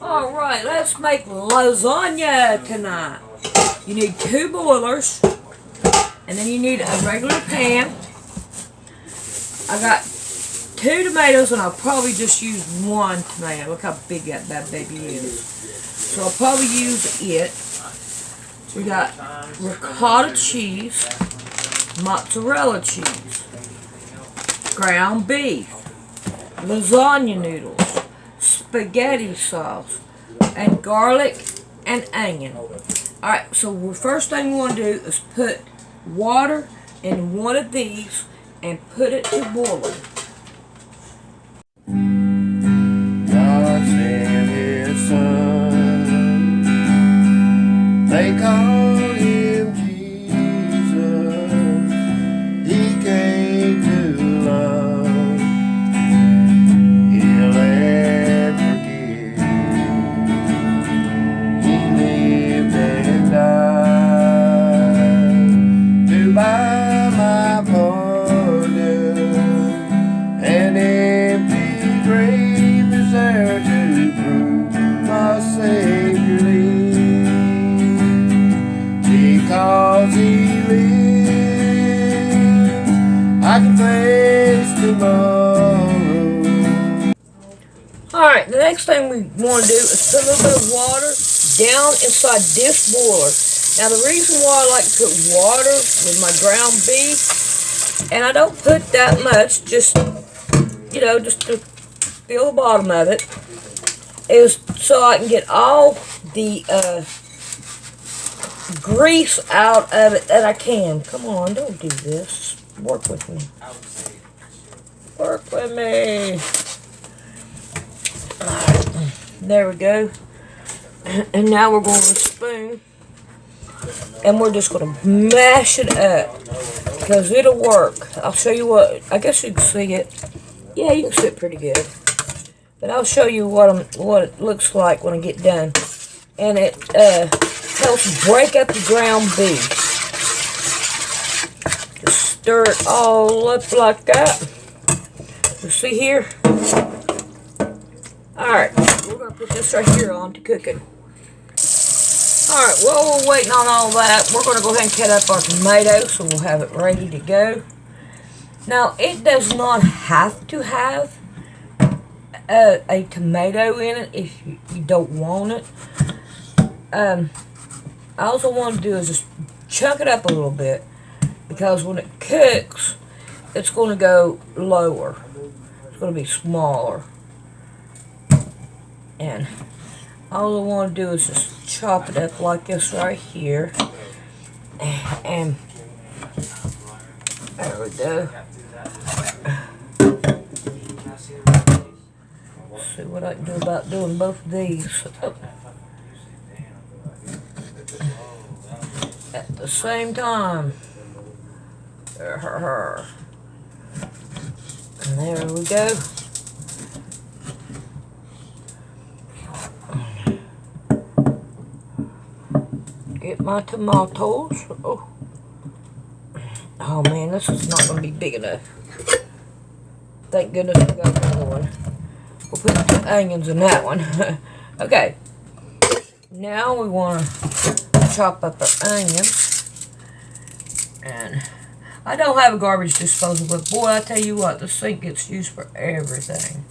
Alright, let's make lasagna tonight. You need 2 boilers, and then you need a regular pan. I got 2 tomatoes, and I'll probably just use 1 tomato. Look how big that baby is. So I'll probably use it. We got ricotta cheese, mozzarella cheese, ground beef, lasagna noodles, spaghetti sauce, and garlic and onion. Alright, so the first thing we want to do is put water in one of these and put it to boiling. God sent his son. They called him Jesus. He came to love, heal and forgive. He lived and died to buy my pardon. An empty grave is there to prove my Savior lives. Because he lives, I can face tomorrow. Alright, the next thing we want to do is put a little bit of water down inside this boiler. Now the reason why I like to put water with my ground beef, and I don't put that much, just just to fill the bottom of it, is so I can get all the grease out of it that I can. Come on, don't do this. Work with me. Work with me. Alright, there we go. And now we're going with a spoon. And we're just going to mash it up, because it'll work. I'll show you what, I guess you can see it. Yeah, you can see it pretty good. But I'll show you what it looks like when I get done. And it helps break up the ground beef. Just stir it all up like that. You see here? Alright, we're going to put this right here on to cooking. Alright, while we're waiting on all that, we're going to go ahead and cut up our tomatoes so we'll have it ready to go. Now, it does not have to have a tomato in it if you don't want it. I also want to do is just chunk it up a little bit, because when it cooks, it's going to go lower. It's going to be smaller. And all I want to do is just chop it up like this right here. And there we go. See what I can do about doing both of these at the same time. And there we go. Get my tomatoes. Oh man, this is not going to be big enough. Thank goodness we got another one. We'll put the onions in that one. Okay. Now we want to chop up our onions. And I don't have a garbage disposal, but boy, I tell you what, the sink gets used for everything.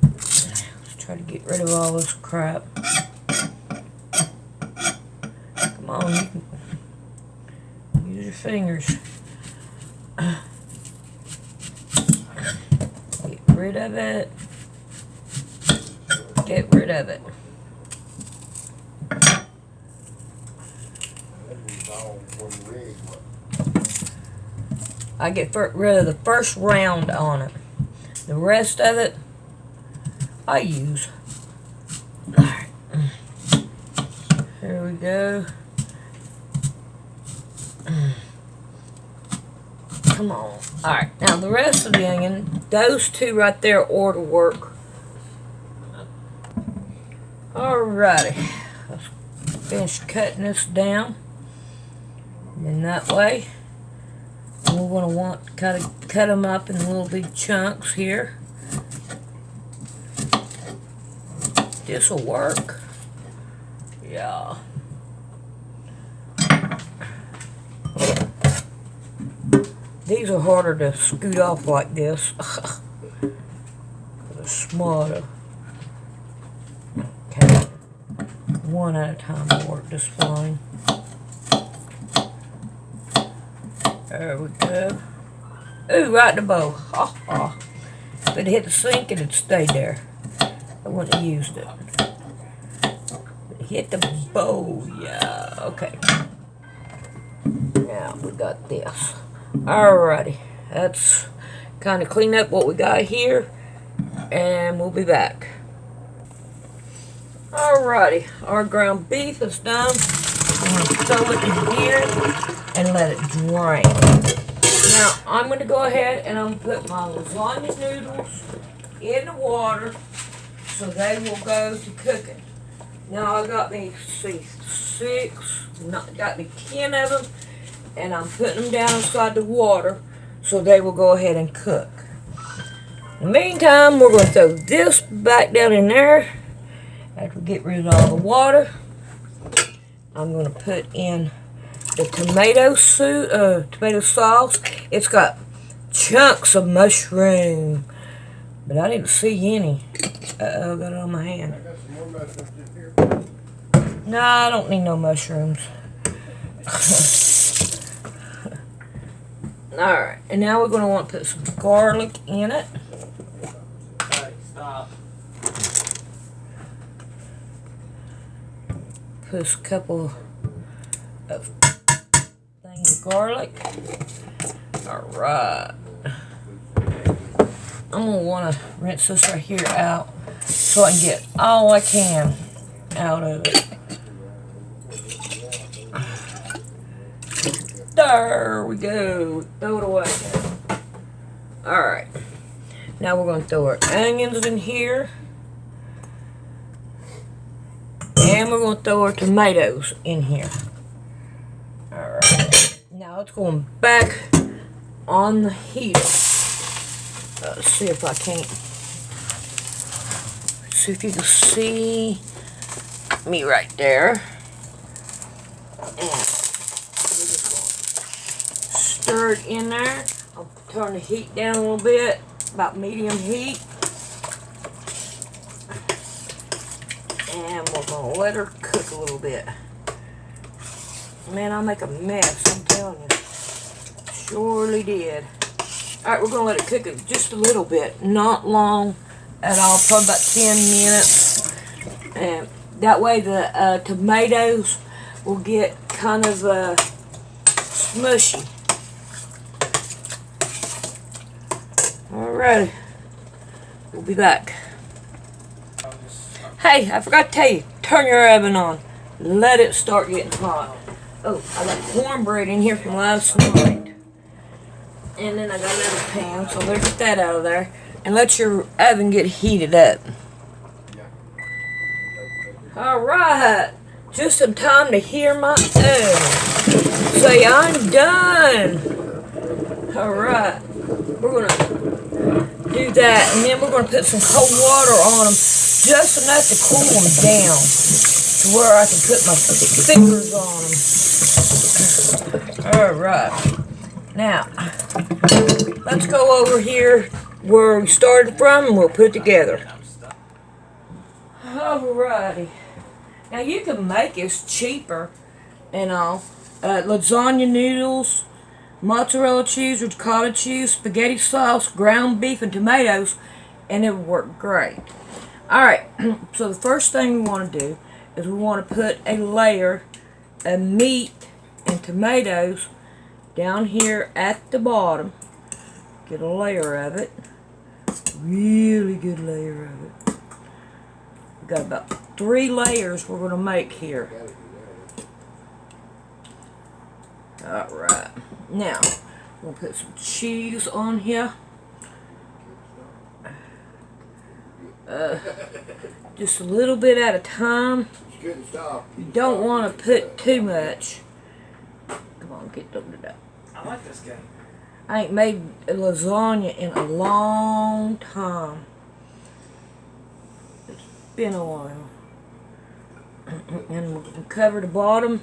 Let's try to get rid of all this crap. Come on, you can use your fingers. Get rid of it. Get rid of it. I get rid of the first round on it. The rest of it, I use. Alright. Here we go. Come on. Alright, now the rest of the onion, those 2 right there ought to work. Alrighty. Let's finish cutting this down. And that way, we're going to want to cut them up in little big chunks here. this'll work. Yeah. These are harder to scoot off like this. They're smaller. Okay. One at a time will work just fine. There we go. Ooh, right in the bowl. Ha ha. If it hit the sink, it'd stay there. I wouldn't have used it. Hit the bowl, yeah. Okay. Now we got this. Alrighty. That's kind of clean up what we got here, and we'll be back. Alrighty. Our ground beef is done. I'm going to throw it in here and let it drain. Now, I'm going to go ahead and I'm going to put my lasagna noodles in the water so they will go to cooking. Now, I got me, got me 10 of them, and I'm putting them down inside the water so they will go ahead and cook. In the meantime, we're going to throw this back down in there after we get rid of all the water. I'm going to put in the tomato sauce. It's got chunks of mushroom, but I didn't see any. Uh-oh, got it on my hand. I got some more mushrooms in here. No, I don't need no mushrooms. Alright, and now we're going to want to put some garlic in it. Alright, stop. Put a couple of things of garlic. Alright. I'm going to want to rinse this right here out so I can get all I can out of it. There we go. Throw it away. Alright. Now we're going to throw our onions in here. And we're going to throw our tomatoes in here. Alright. Now it's going back on the heater. Let's see if I can't. Let's see if you can see me right there. And stir it in there. I'll turn the heat down a little bit, about medium heat. And we're going to let her cook a little bit. Man, I'll make a mess, I'm telling you. Surely did. Alright, we're going to let it cook just a little bit. Not long at all, probably about 10 minutes. And that way the tomatoes will get kind of smushy. Alright, we'll be back. Hey, I forgot to tell you, turn your oven on. Let it start getting hot. Oh, I got cornbread in here from last night. And then I got another pan, so let's get that out of there. And let your oven get heated up. Alright, just in time to hear my oven say I'm done. Alright, we're going to do that, and then we're going to put some cold water on them, just enough to cool them down to where I can put my fingers on them. Alright, now let's go over here where we started from and we'll put it together. Alrighty, now you can make this cheaper and all. Lasagna noodles, mozzarella cheese, ricotta cheese, spaghetti sauce, ground beef, and tomatoes, and it will work great. Alright, so the first thing we want to do is we want to put a layer of meat and tomatoes down here at the bottom. Get a layer of it. Really good layer of it. We've got about 3 layers we're going to make here. Alright, now we'll put some cheese on here. Just a little bit at a time. You don't want to put too much. Come on, get them to that. I like this game. I ain't made a lasagna in a long time. been a while. And we'll cover the bottom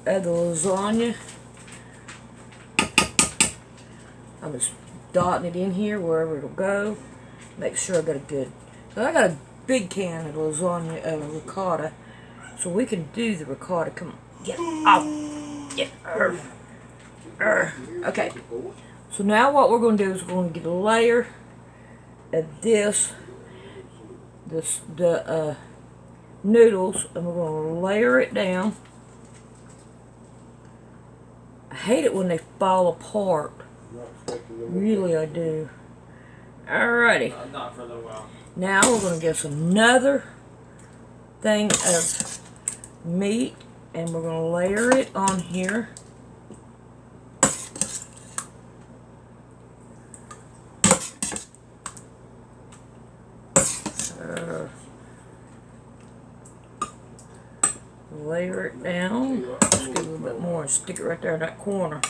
of the lasagna. I'm just dotting it in here wherever it'll go. Make sure I got a good. So I got a big can of lasagna ricotta, so we can do the ricotta. Come on, get off. Get okay. So now what we're going to do is we're going to get a layer of the noodles, and we're going to layer it down. I hate it when they fall apart. Really, I do. Alrighty. Not for a little while. Now we're going to get another thing of meat, and we're going to layer it on here. Layer it down. Let's get a little bit more and stick it right there in that corner.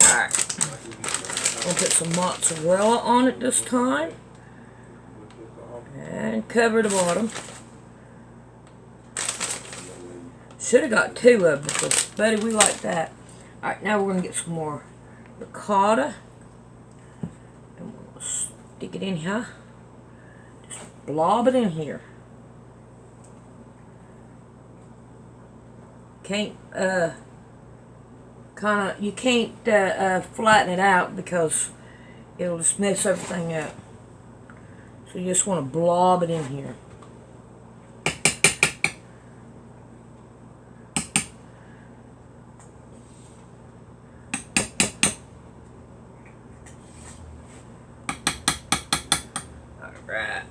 Alright. We'll put some mozzarella on it this time. And cover the bottom. Should have got 2 of them, because, buddy, we like that. Alright, now we're going to get some more ricotta. And we'll stick it in here. Just blob it in here. You can't flatten it out because it'll just mess everything up. So you just want to blob it in here. Alright.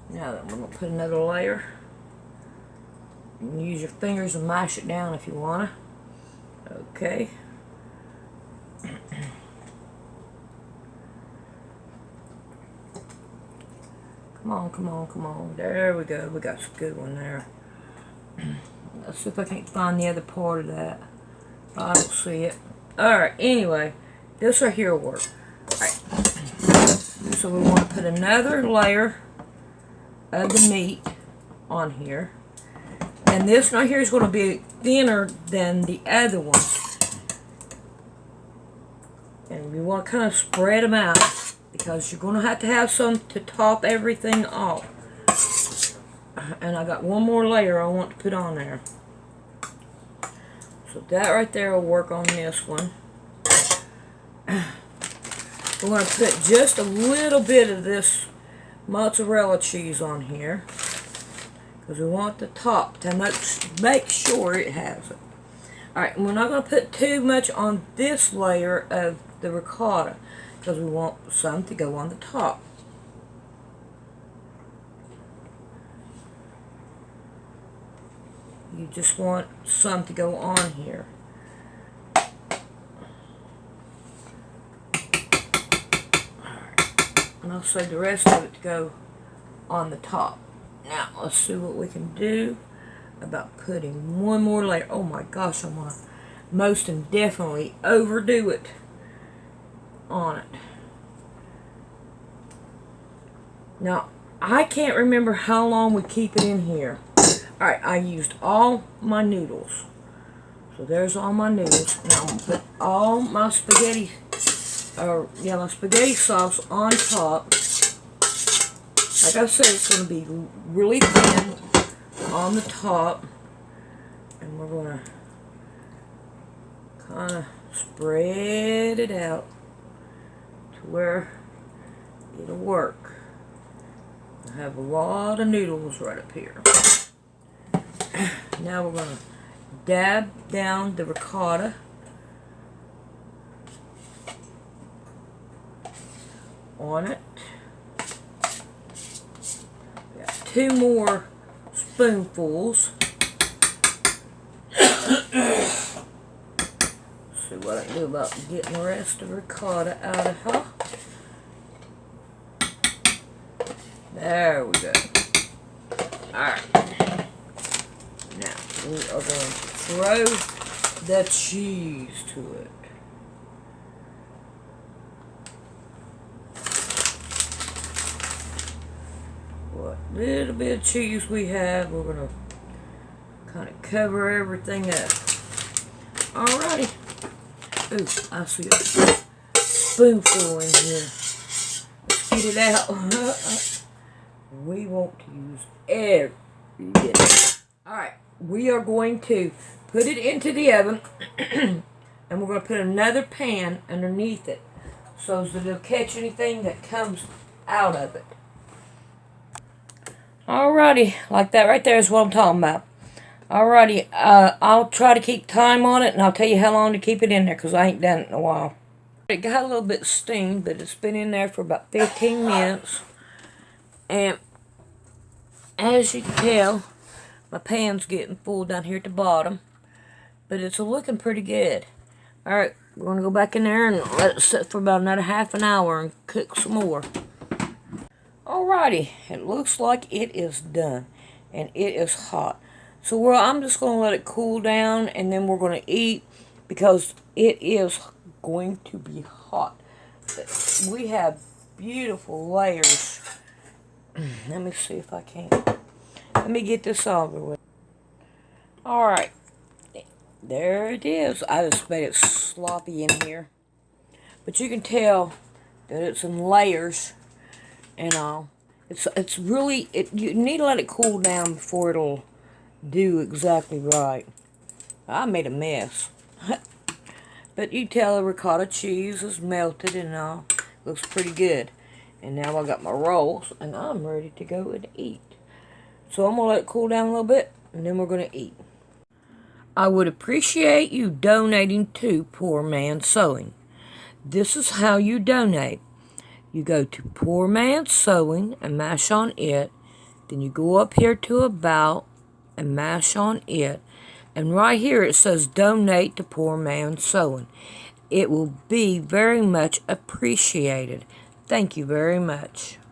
Now then, we're going to put another layer. You can use your fingers and mash it down if you want to. Okay. Come on, come on, come on. There we go. We got a good one there. Let's see if I can't find the other part of that. I don't see it. Alright, anyway. This right here will work. Alright. So we want to put another layer of the meat on here. And this right here is going to be thinner than the other one. And you want to kind of spread them out, because you're going to have some to top everything off. And I got one more layer I want to put on there. So that right there will work on this one. We're going to put just a little bit of this mozzarella cheese on here, because we want the top to make sure it has it. Alright, we're not going to put too much on this layer of the ricotta, because we want some to go on the top. You just want some to go on here. And I'll save the rest of it to go on the top. Now, let's see what we can do about putting one more layer. Oh my gosh, I'm going to most definitely overdo it on it. Now, I can't remember how long we keep it in here. Alright, I used all my noodles. So there's all my noodles. Now I'm going to put all my spaghetti, my spaghetti sauce on top. Like I said, it's going to be really thin on the top. And we're going to kind of spread it out to where it'll work. I have a lot of noodles right up here. Now we're going to dab down the ricotta on it. We got 2 more spoonfuls. See what I can do about getting the rest of the ricotta out of her. There we go. Alright. Now, we are going to throw the cheese to it. what little bit of cheese we have, we're going to kind of cover everything up. Alrighty. Ooh, I see a spoonful in here. Let's get it out. We want to use every bit. Alright, we are going to put it into the oven and we're going to put another pan underneath it so that it'll catch anything that comes out of it. Alrighty, like that right there is what I'm talking about. Alrighty, I'll try to keep time on it and I'll tell you how long to keep it in there because I ain't done it in a while. It got a little bit steamed, but it's been in there for about 15 minutes. And as you can tell, my pan's getting full down here at the bottom, but it's looking pretty good. Alright, we're going to go back in there and let it sit for about another half an hour and cook some more. Alrighty, it looks like it is done, and it is hot. So I'm just going to let it cool down, and then we're going to eat, because it is going to be hot. We have beautiful layers. Let me see if I can. Let me get this over with. Alright, there it is. I just made it sloppy in here. But you can tell that it's in layers and all. It's really, you need to let it cool down before it'll do exactly right. I made a mess. But you tell the ricotta cheese is melted and all. Looks pretty good. And now I got my rolls and I'm ready to go and eat. So I'm going to let it cool down a little bit and then we're going to eat. I would appreciate you donating to Poor Man's Sewing. This is how you donate. You go to Poor Man's Sewing and mash on it. Then you go up here to About and mash on it. And right here it says Donate to Poor Man's Sewing. It will be very much appreciated. Thank you very much.